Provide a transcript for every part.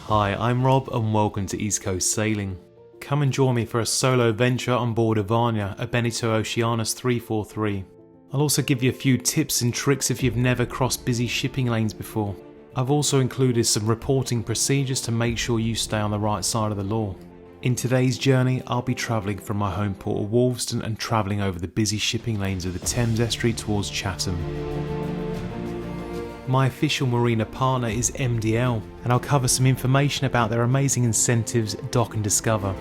Hi, I'm Rob and welcome to East Coast Sailing. Come and join me for a solo venture on board Avania, a Benito Oceanus 343. I'll also give you a few tips and tricks if you've never crossed busy shipping lanes before. I've also included some reporting procedures to make sure you stay on the right side of the law. In today's journey, I'll be travelling from my home port of Wolveston and travelling over the busy shipping lanes of the Thames Estuary towards Chatham. My official marina partner is MDL, and I'll cover some information about their amazing incentives, Dock and Discover.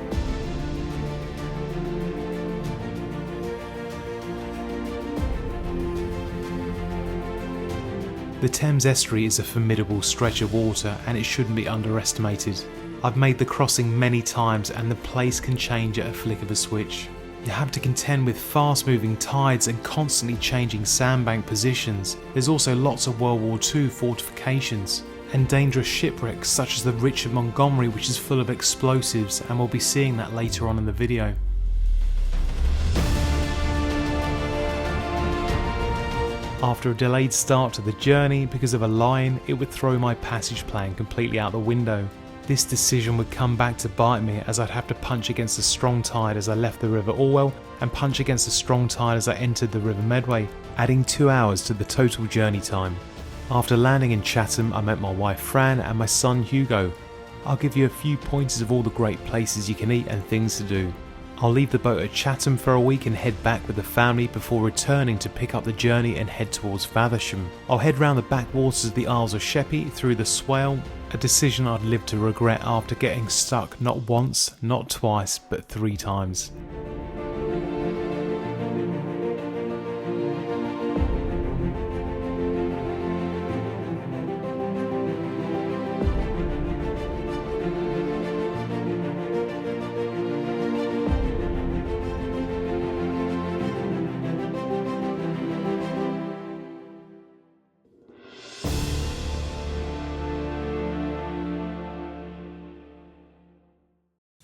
The Thames Estuary is a formidable stretch of water and it shouldn't be underestimated. I've made the crossing many times and the place can change at a flick of a switch. You have to contend with fast moving tides and constantly changing sandbank positions. There's also lots of World War II fortifications and dangerous shipwrecks such as the Richard Montgomery, which is full of explosives, and we'll be seeing that later on in the video. After a delayed start to the journey because of a line, it would throw my passage plan completely out the window. This decision would come back to bite me as I'd have to punch against a strong tide as I left the River Orwell and punch against a strong tide as I entered the River Medway, adding 2 hours to the total journey time. After landing in Chatham, I met my wife Fran and my son Hugo. I'll give you a few pointers of all the great places you can eat and things to do. I'll leave the boat at Chatham for a week and head back with the family before returning to pick up the journey and head towards Faversham. I'll head round the backwaters of the Isles of Sheppey through the Swale, a decision I'd live to regret after getting stuck not once, not twice, but 3 times.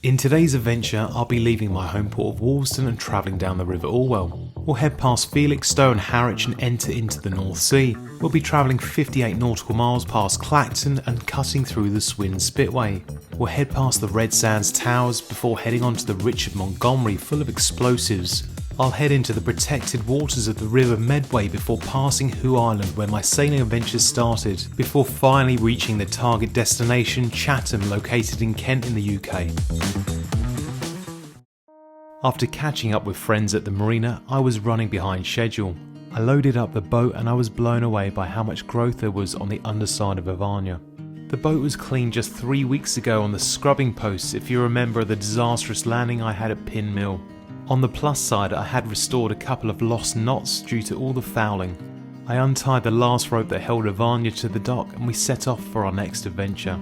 In today's adventure, I'll be leaving my home port of Wolveston and travelling down the River Orwell. We'll head past Felixstowe and Harwich and enter into the North Sea. We'll be travelling 58 nautical miles past Clacton and cutting through the Swin Spitway. We'll head past the Red Sands Towers before heading on to the Richard Montgomery full of explosives. I'll head into the protected waters of the River Medway before passing Hoo Island where my sailing adventures started, before finally reaching the target destination Chatham, located in Kent in the UK. After catching up with friends at the marina, I was running behind schedule. I loaded up the boat and I was blown away by how much growth there was on the underside of Avania. The boat was cleaned just 3 weeks ago on the scrubbing posts, if you remember the disastrous landing I had at Pin Mill. On the plus side, I had restored a couple of lost knots due to all the fouling. I untied the last rope that held Avania to the dock and we set off for our next adventure.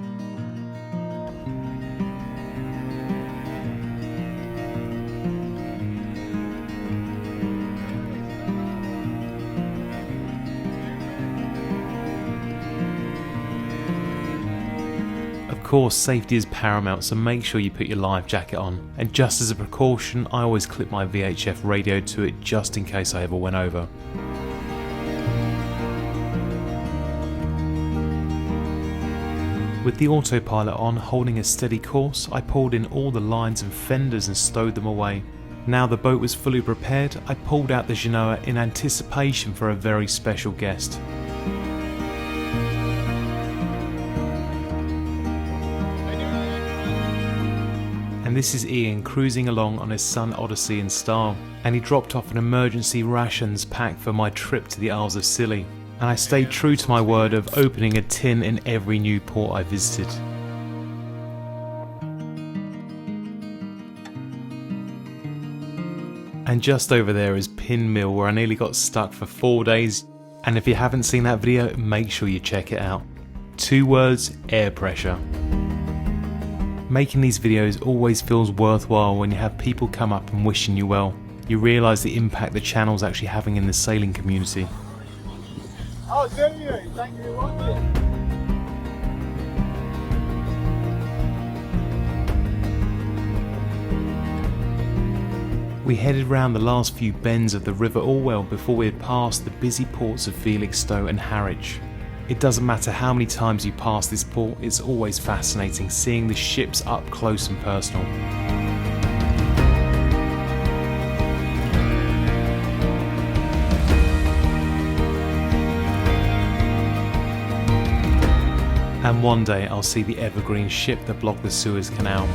Of course, safety is paramount, so make sure you put your life jacket on, and just as a precaution I always clip my VHF radio to it just in case I ever went over. With the autopilot on, holding a steady course, I pulled in all the lines and fenders and stowed them away. Now the boat was fully prepared, I pulled out the Genoa in anticipation for a very special guest. And this is Ian cruising along on his Sun Odyssey in style, and he dropped off an emergency rations pack for my trip to the Isles of Scilly, and I stayed true to my word of opening a tin in every new port I visited. And just over there is Pin Mill, where I nearly got stuck for 4 days, and if you haven't seen that video, make sure you check it out. 2 words: air pressure. Making these videos always feels worthwhile when you have people come up and wishing you well. You realise the impact the channel's actually having in the sailing community. Oh, do you? Thank you for watching. We headed round the last few bends of the River Orwell before we had passed the busy ports of Felixstowe and Harwich. It doesn't matter how many times you pass this port, it's always fascinating seeing the ships up close and personal. And one day I'll see the evergreen ship that blocked the Suez Canal.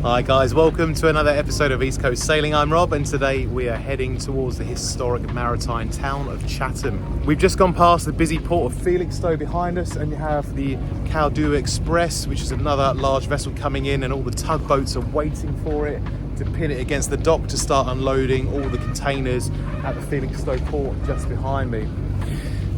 Hi guys, welcome to another episode of East Coast Sailing. I'm Rob, and today we are heading towards the historic maritime town of Chatham. We've just gone past the busy port of Felixstowe behind us, and you have the Cowdew Express, which is another large vessel coming in, and all the tugboats are waiting for it to pin it against the dock to start unloading all the containers at the Felixstowe port just behind me.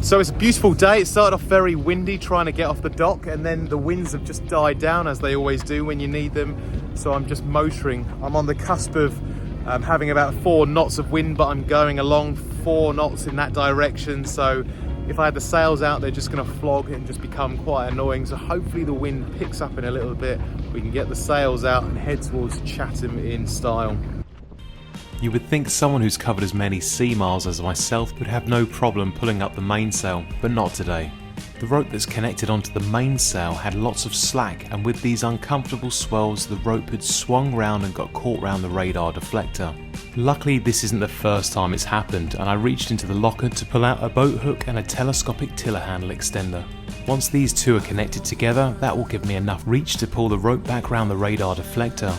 So it's a beautiful day. It started off very windy trying to get off the dock, and then the winds have just died down as they always do when you need them. So I'm just motoring. I'm on the cusp of having about 4 knots of wind, but I'm going along 4 knots in that direction. So if I had the sails out, they're just going to flog and just become quite annoying. So hopefully the wind picks up in a little bit. We can get the sails out and head towards Chatham in style. You would think someone who's covered as many sea miles as myself would have no problem pulling up the mainsail, but not today. The rope that's connected onto the mainsail had lots of slack, and with these uncomfortable swells the rope had swung round and got caught round the radar deflector. Luckily this isn't the first time it's happened, and I reached into the locker to pull out a boat hook and a telescopic tiller handle extender. Once these two are connected together, that will give me enough reach to pull the rope back round the radar deflector.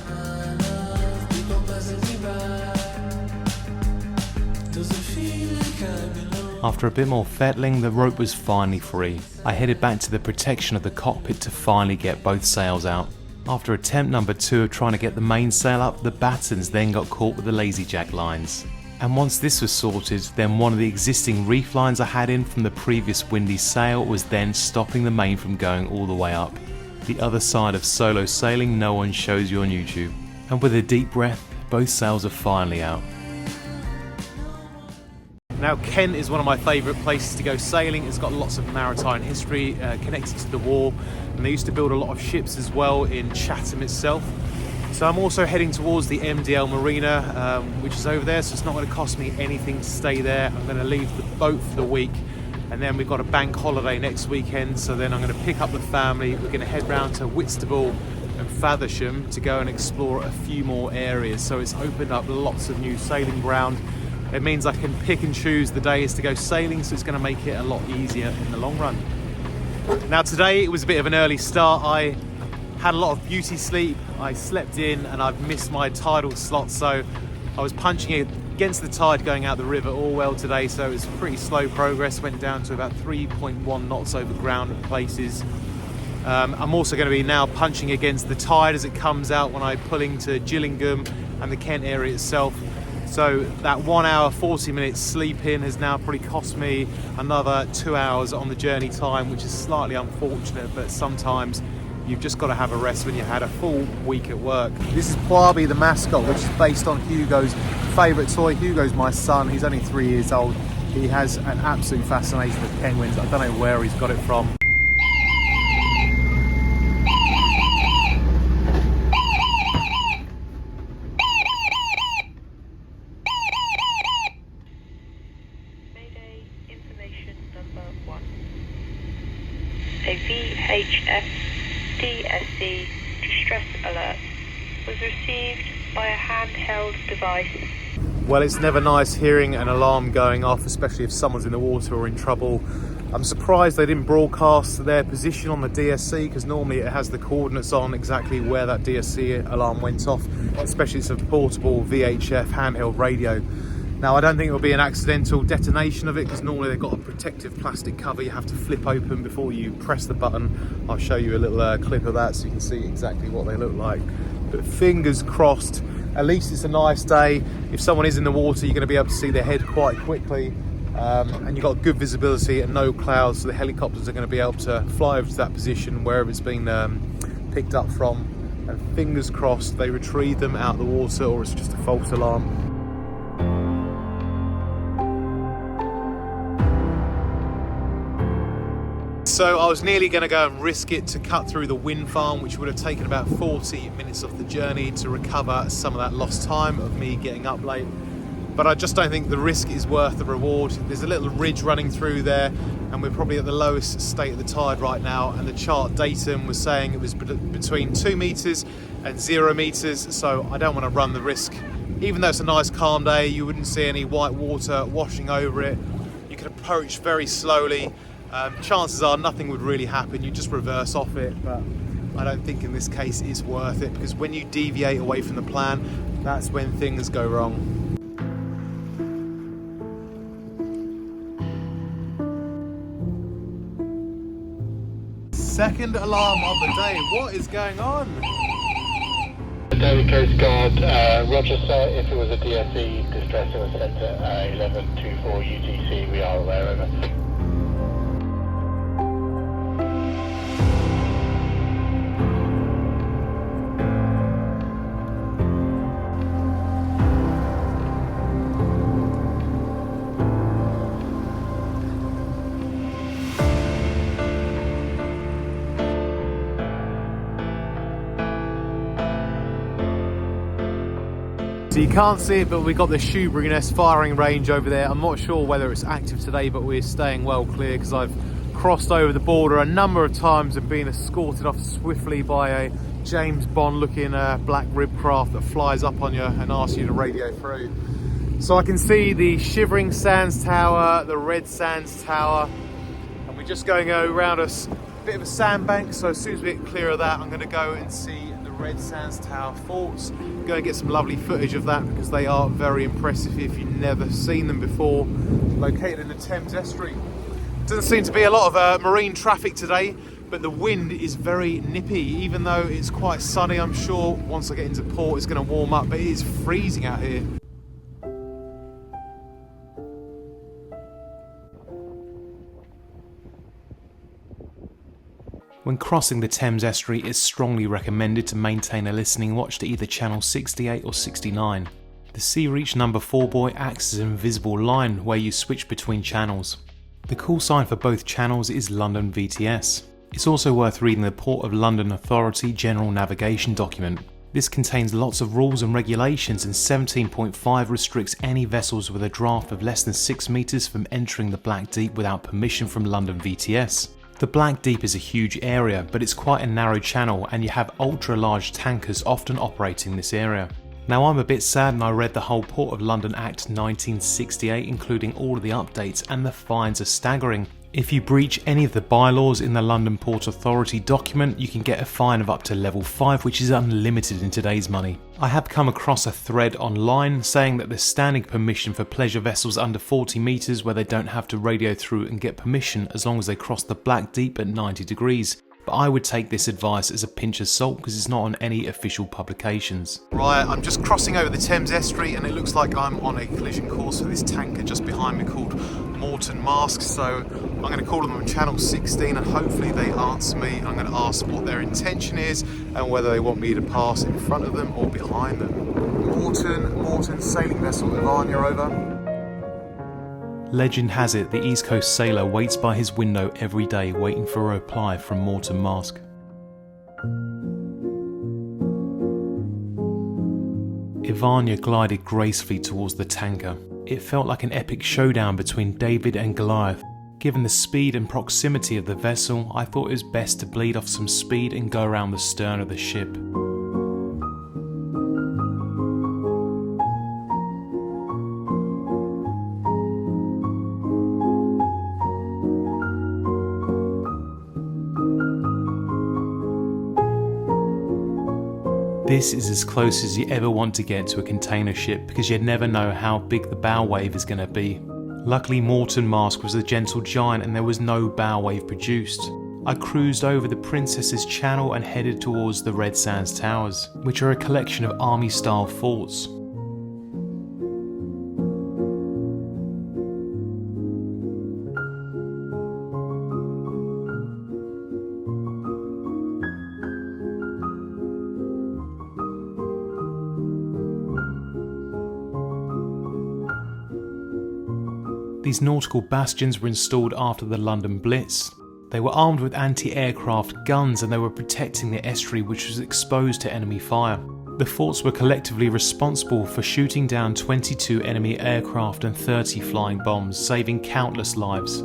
After a bit more fettling, the rope was finally free. I headed back to the protection of the cockpit to finally get both sails out. After attempt number 2 of trying to get the mainsail up, the battens then got caught with the lazy jack lines. And once this was sorted, then one of the existing reef lines I had in from the previous windy sail was then stopping the main from going all the way up. The other side of solo sailing no one shows you on YouTube. And with a deep breath, both sails are finally out. Now Kent is one of my favourite places to go sailing. It's got lots of maritime history connected to the war, and they used to build a lot of ships as well in Chatham itself. So I'm also heading towards the MDL Marina, which is over there, so it's not going to cost me anything to stay there. I'm going to leave the boat for the week, and then we've got a bank holiday next weekend, so then I'm going to pick up the family. We're going to head round to Whitstable and Faversham to go and explore a few more areas. So it's opened up lots of new sailing ground. It means I can pick and choose the days to go sailing, so it's going to make it a lot easier in the long run. Now today it was a bit of an early start. I had a lot of beauty sleep, I slept in, and I've missed my tidal slot, so I was punching it against the tide going out the river all well today, so it was pretty slow progress. Went down to about 3.1 knots over ground at places. I'm also going to be now punching against the tide as it comes out when I pull into Gillingham and the Kent area itself. So that 1 hour 40 minutes sleep in has now probably cost me another 2 hours on the journey time, which is slightly unfortunate, but sometimes you've just got to have a rest when you've had a full week at work. This is Poirby the mascot, which is based on Hugo's favourite toy. Hugo's my son, he's only 3 years old. He has an absolute fascination with penguins. I don't know where he's got it from. A VHF DSC distress alert was received by a handheld device. Well, it's never nice hearing an alarm going off, especially if someone's in the water or in trouble. I'm surprised they didn't broadcast their position on the DSC, because normally it has the coordinates on exactly where that DSC alarm went off, especially it's a portable VHF handheld radio. Now, I don't think it will be an accidental detonation of it, because normally they've got a protective plastic cover you have to flip open before you press the button. I'll show you a little clip of that so you can see exactly what they look like. But fingers crossed, at least it's a nice day. If someone is in the water, you're going to be able to see their head quite quickly. And you've got good visibility and no clouds, so the helicopters are going to be able to fly over to that position wherever it's been picked up from. And fingers crossed they retrieve them out of the water, or it's just a false alarm. So I was nearly going to go and risk it to cut through the wind farm, which would have taken about 40 minutes off the journey to recover some of that lost time of me getting up late. But I just don't think the risk is worth the reward. There's a little ridge running through there, and we're probably at the lowest state of the tide right now, and the chart datum was saying it was between 2 meters and 0 meters, so I don't want to run the risk. Even though it's a nice calm day, you wouldn't see any white water washing over it. You could approach very slowly. Chances are nothing would really happen, you just reverse off it, but I don't think in this case it's worth it, because when you deviate away from the plan, that's when things go wrong. Second alarm of the day. What is going on? Daily Coast Guard, Roger sir, if it was a DSE, distress was sent at 1124 UTC, we are aware, over. So you can't see it, but we've got the Shoeburyness firing range over there. I'm not sure whether it's active today, but we're staying well clear because I've crossed over the border a number of times and been escorted off swiftly by a James Bond looking black rib craft that flies up on you and asks you to radio through. So I can see the Shivering Sands Tower, the Red Sands Tower, and we're just going around a bit of a sandbank. So as soon as we get clear of that, I'm going to go and see the Red Sands Tower forts. Go and get some lovely footage of that because they are very impressive if you've never seen them before. Located in the Thames Estuary. Doesn't seem to be a lot of marine traffic today, but the wind is very nippy. Even though it's quite sunny, I'm sure once I get into port it's going to warm up, but it is freezing out here. When crossing the Thames Estuary, it's strongly recommended to maintain a listening watch to either channel 68 or 69. The Sea Reach number 4 buoy acts as an invisible line where you switch between channels. The call sign for both channels is London VTS. It's also worth reading the Port of London Authority General Navigation document. This contains lots of rules and regulations, and 17.5 restricts any vessels with a draft of less than 6 metres from entering the Black Deep without permission from London VTS. The Black Deep is a huge area, but it's quite a narrow channel and you have ultra large tankers often operating this area. Now I'm a bit sad, and I read the whole Port of London Act 1968 including all of the updates, and the fines are staggering. If you breach any of the bylaws in the London Port Authority document, you can get a fine of up to level 5, which is unlimited in today's money. I have come across a thread online saying that there's standing permission for pleasure vessels under 40 metres where they don't have to radio through and get permission as long as they cross the Black Deep at 90 degrees. But I would take this advice as a pinch of salt because it's not on any official publications. Right, I'm just crossing over the Thames Estuary and it looks like I'm on a collision course with this tanker just behind me called Moreton Mask, so I'm going to call them on channel 16 and hopefully they answer me. I'm going to ask what their intention is and whether they want me to pass in front of them or behind them. Moreton sailing vessel, Ivania over. Legend has it the East Coast sailor waits by his window every day waiting for a reply from Moreton Mask. Ivania glided gracefully towards the tanker. It felt like an epic showdown between David and Goliath. Given the speed and proximity of the vessel, I thought it was best to bleed off some speed and go around the stern of the ship. This is as close as you ever want to get to a container ship because you never know how big the bow wave is going to be. Luckily Moreton Mask was a gentle giant and there was no bow wave produced. I cruised over the Princess's Channel and headed towards the Red Sands Towers, which are a collection of army-style forts. These nautical bastions were installed after the London Blitz. They were armed with anti-aircraft guns and they were protecting the estuary, which was exposed to enemy fire. The forts were collectively responsible for shooting down 22 enemy aircraft and 30 flying bombs, saving countless lives.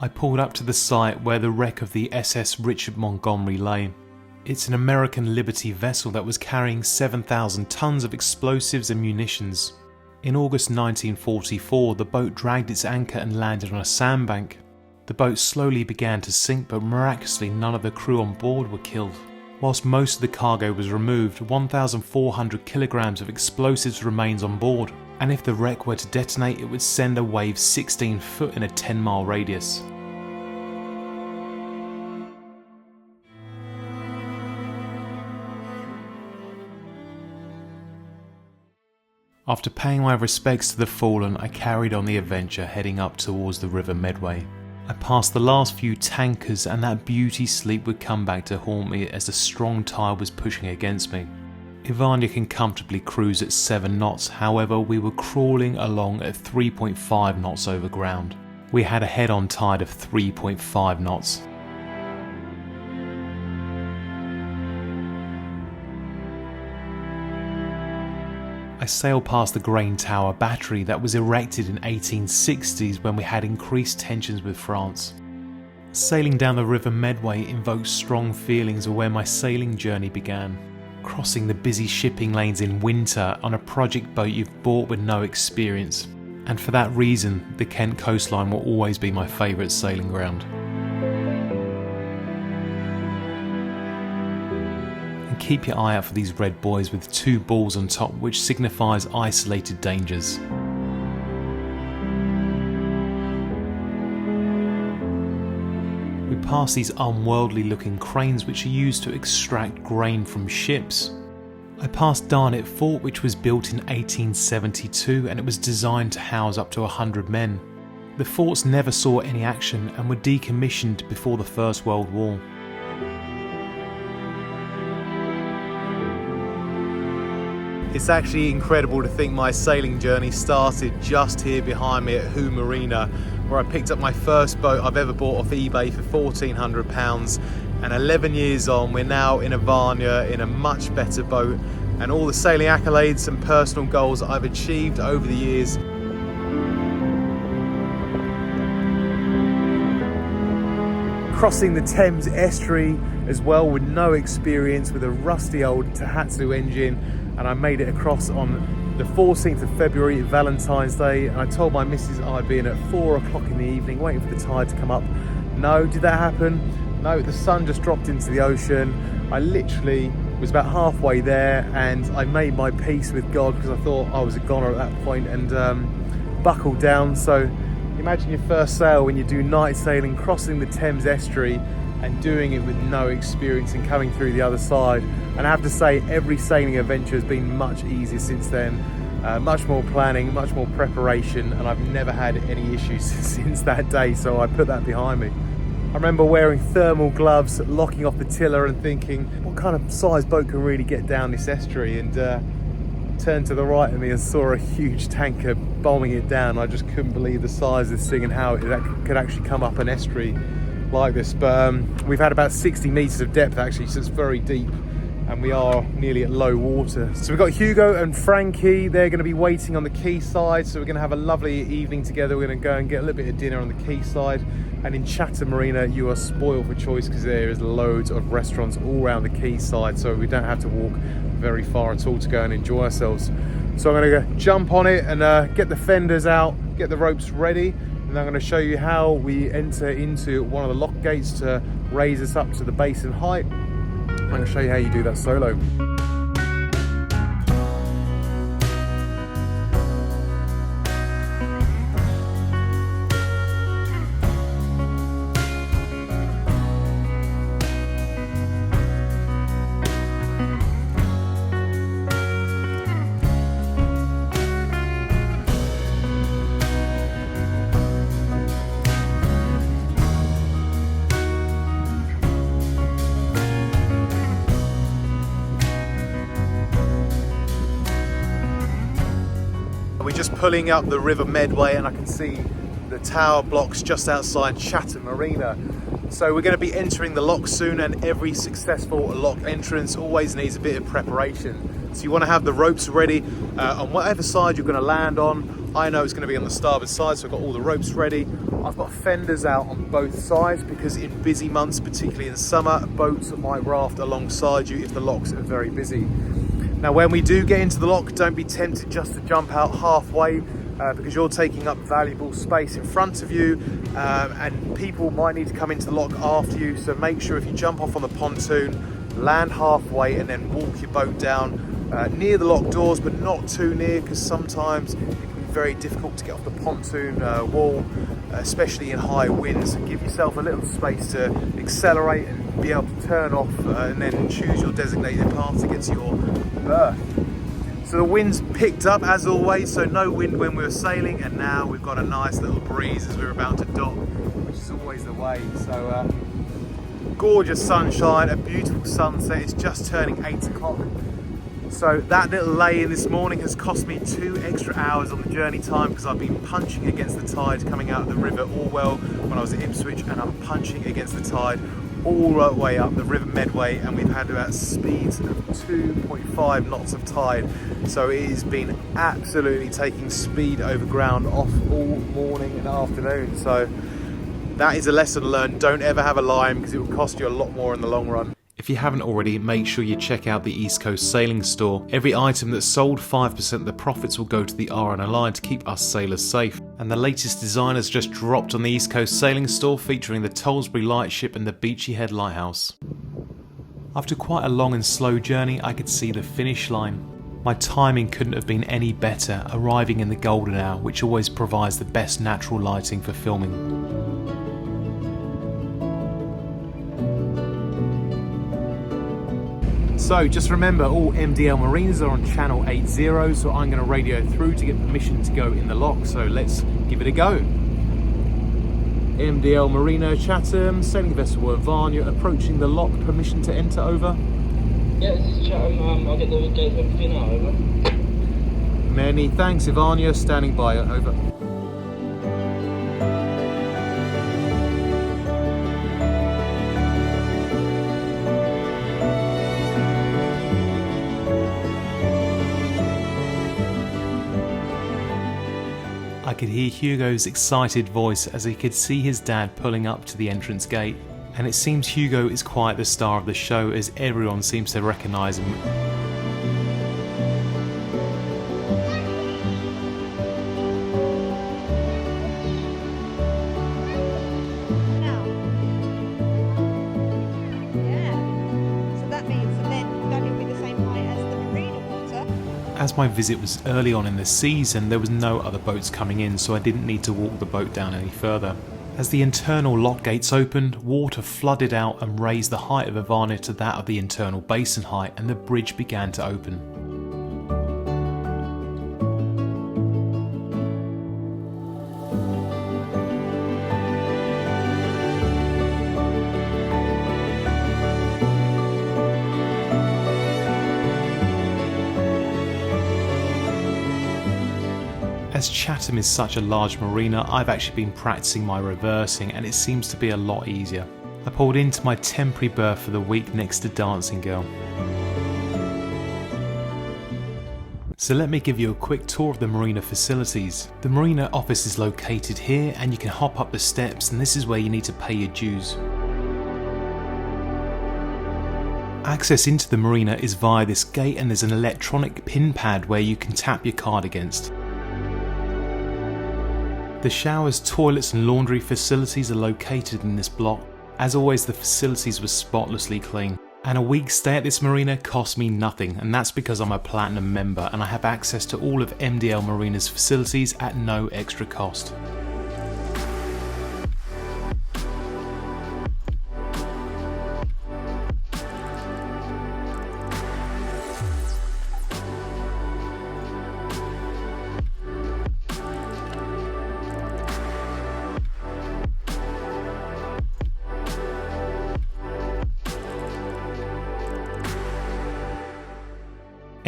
I pulled up to the site where the wreck of the SS Richard Montgomery lay. It's an American Liberty vessel that was carrying 7,000 tons of explosives and munitions. In August 1944, the boat dragged its anchor and landed on a sandbank. The boat slowly began to sink, but miraculously none of the crew on board were killed. Whilst most of the cargo was removed, 1,400 kilograms of explosives remains on board, and if the wreck were to detonate, it would send a wave 16 foot in a 10-mile radius. After paying my respects to the fallen, I carried on the adventure, heading up towards the River Medway. I passed the last few tankers and that beauty sleep would come back to haunt me as the strong tide was pushing against me. Ivania can comfortably cruise at 7 knots, however we were crawling along at 3.5 knots over ground. We had a head-on tide of 3.5 knots. I sailed past the Grain Tower battery that was erected in 1860s when we had increased tensions with France. Sailing down the River Medway invoked strong feelings of where my sailing journey began. Crossing the busy shipping lanes in winter on a project boat you've bought with no experience. And for that reason, the Kent coastline will always be my favourite sailing ground. And keep your eye out for these red buoys with 2 balls on top, which signifies isolated dangers. We pass these unworldly looking cranes which are used to extract grain from ships. I passed Darnett Fort, which was built in 1872 and it was designed to house up to 100 men. The forts never saw any action and were decommissioned before the First World War. It's actually incredible to think my sailing journey started just here behind me at Hoo Marina, where I picked up my first boat I've ever bought off eBay for £1,400, and 11 years on we're now in Ivania in a much better boat, and all the sailing accolades and personal goals I've achieved over the years. Crossing the Thames Estuary as well with no experience, with a rusty old Tohatsu engine, and I made it across on the 14th of February, Valentine's Day, and I told my missus I'd be in at 4 o'clock in the evening waiting for the tide to come up. No, did that happen? No, the sun just dropped into the ocean. I literally was about halfway there and I made my peace with God because I thought I was a goner at that point, and buckled down. So imagine your first sail when you do night sailing, crossing the Thames Estuary and doing it with no experience and coming through the other side. And I have to say, every sailing adventure has been much easier since then. Much more planning, much more preparation, and I've never had any issues since that day, so I put that behind me. I remember wearing thermal gloves, locking off the tiller and thinking, what kind of size boat can really get down this estuary? And turned to the right of me and saw a huge tanker bombing it down. I just couldn't believe the size of this thing and how it could actually come up an estuary like this. But we've had about 60 metres of depth actually, so it's very deep, and we are nearly at low water. So we've got Hugo and Frankie, they're going to be waiting on the quayside, so we're going to have a lovely evening together. We're going to go and get a little bit of dinner on the quayside, and in Chatham Marina you are spoiled for choice because there is loads of restaurants all around the quayside, so we don't have to walk very far at all to go and enjoy ourselves. So I'm going to go jump on it and get the fenders out, get the ropes ready, and I'm going to show you how we enter into one of the lock gates to raise us up to the basin height. I'm going to show you how you do that solo. we're just pulling up the River Medway and I can see the tower blocks just outside Chatham Marina. So we're going to be entering the lock soon, and every successful lock entrance always needs a bit of preparation. So you want to have the ropes ready on whatever side you're going to land on. I know it's going to be on the starboard side, so I've got all the ropes ready. I've got fenders out on both sides because in busy months, particularly in summer, boats might raft alongside you if the locks are very busy. Now when we do get into the lock, don't be tempted just to jump out halfway because you're taking up valuable space in front of you, and people might need to come into the lock after you. So make sure if you jump off on the pontoon, land halfway and then walk your boat down near the lock doors, but not too near, because sometimes it can be very difficult to get off the pontoon wall, especially in high winds. So give yourself a little space to accelerate and be able to turn off and then choose your designated path to get to your berth. So the wind's picked up as always, so no wind when we were sailing, and now we've got a nice little breeze as we're about to dock, which is always the way. So gorgeous sunshine, a beautiful sunset. It's just turning 8 o'clock. So that little lay-in this morning has cost me 2 extra hours on the journey time, because I've been punching against the tide coming out of the River Orwell when I was at Ipswich, and I'm punching against the tide all the way up the River Medway, and we've had about speeds of 2.5 knots of tide. So it has been absolutely taking speed over ground off all morning and afternoon. So that is a lesson learned. Don't ever have a line, because it will cost you a lot more in the long run. If you haven't already, make sure you check out the East Coast Sailing Store. Every item that's sold, 5% of the profits will go to the RNLI to keep us sailors safe. And the latest design has just dropped on the East Coast Sailing Store, featuring the Tollesbury Lightship and the Beachy Head Lighthouse. After quite a long and slow journey, I could see the finish line. My timing couldn't have been any better, arriving in the golden hour, which always provides the best natural lighting for filming. So just remember, all MDL Marinas are on channel 80, so I'm going to radio through to get permission to go in the lock. So let's give it a go. MDL Marina Chatham, sailing vessel Varnia approaching the lock, permission to enter, over. Yeah, this is Chatham, I'll get the gate open for you now, over. Many thanks, Ivania, standing by, over. I could hear Hugo's excited voice as he could see his dad pulling up to the entrance gate, and it seems Hugo is quite the star of the show, as everyone seems to recognise him. As my visit was early on in the season, there was no other boats coming in, so I didn't need to walk the boat down any further. As the internal lock gates opened, water flooded out and raised the height of Ivania to that of the internal basin height, and the bridge began to open. As Chatham is such a large marina, I've actually been practicing my reversing, and it seems to be a lot easier. I pulled into my temporary berth for the week next to Dancing Girl. So let me give you a quick tour of the marina facilities. The marina office is located here, and you can hop up the steps, and this is where you need to pay your dues. Access into the marina is via this gate, and there's an electronic pin pad where you can tap your card against. The showers, toilets and laundry facilities are located in this block. As always, the facilities were spotlessly clean. And a week's stay at this marina cost me nothing, and that's because I'm a platinum member and I have access to all of MDL Marina's facilities at no extra cost.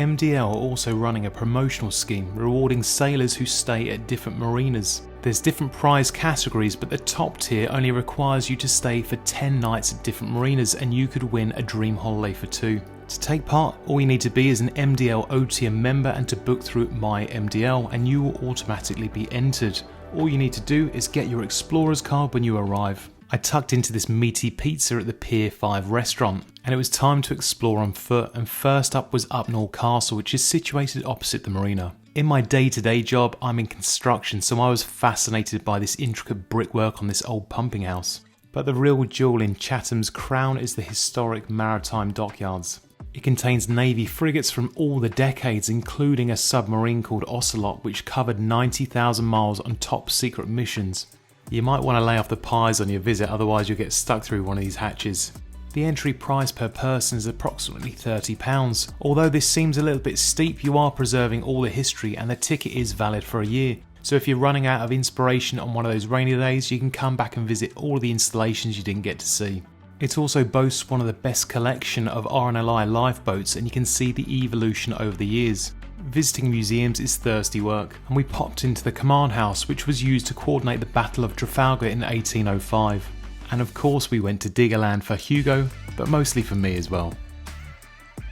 MDL are also running a promotional scheme rewarding sailors who stay at different marinas. There's different prize categories, but the top tier only requires you to stay for 10 nights at different marinas and you could win a dream holiday for 2. To take part, all you need to be is an MDL OTM member and to book through My MDL, and you will automatically be entered. All you need to do is get your Explorer's card when you arrive. I tucked into this meaty pizza at the Pier 5 restaurant, and it was time to explore on foot, and first up was Upnor Castle, which is situated opposite the marina. In my day-to-day job, I'm in construction, so I was fascinated by this intricate brickwork on this old pumping house. But the real jewel in Chatham's crown is the historic maritime dockyards. It contains Navy frigates from all the decades, including a submarine called Ocelot, which covered 90,000 miles on top secret missions. You might want to lay off the pies on your visit, otherwise you'll get stuck through one of these hatches. The entry price per person is approximately £30. Although this seems a little bit steep, you are preserving all the history and the ticket is valid for a year. So if you're running out of inspiration on one of those rainy days, you can come back and visit all of the installations you didn't get to see. It also boasts one of the best collection of RNLI lifeboats, and you can see the evolution over the years. Visiting museums is thirsty work, and we popped into the command house, which was used to coordinate the Battle of Trafalgar in 1805. And of course we went to Diggerland for Hugo, but mostly for me as well.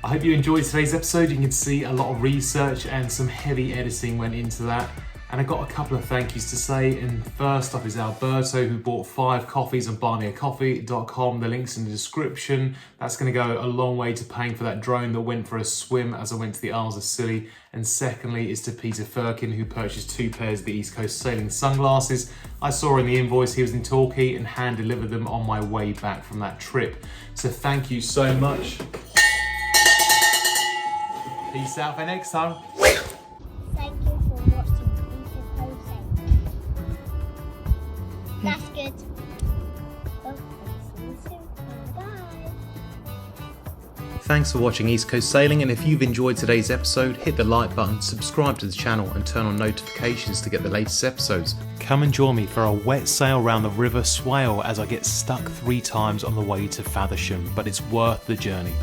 I hope you enjoyed today's episode. You can see a lot of research and some heavy editing went into that. And I got a couple of thank yous to say, and first up is Alberto, who bought 5 coffees on buymeacoffee.com. The link's in the description. That's going to go a long way to paying for that drone that went for a swim as I went to the Isles of Scilly. And secondly is to Peter Firkin, who purchased 2 pairs of the East Coast Sailing sunglasses. I saw in the invoice he was in Torquay and hand delivered them on my way back from that trip. So thank you so much. Peace out for next time. Thank you for watching EasySea. That's good. Well, see you soon. Bye. Thanks for watching East Coast Sailing, and if you've enjoyed today's episode, hit the like button, subscribe to the channel and turn on notifications to get the latest episodes. Come and join me for a wet sail round the River Swale as I get stuck 3 times on the way to Faversham, but it's worth the journey.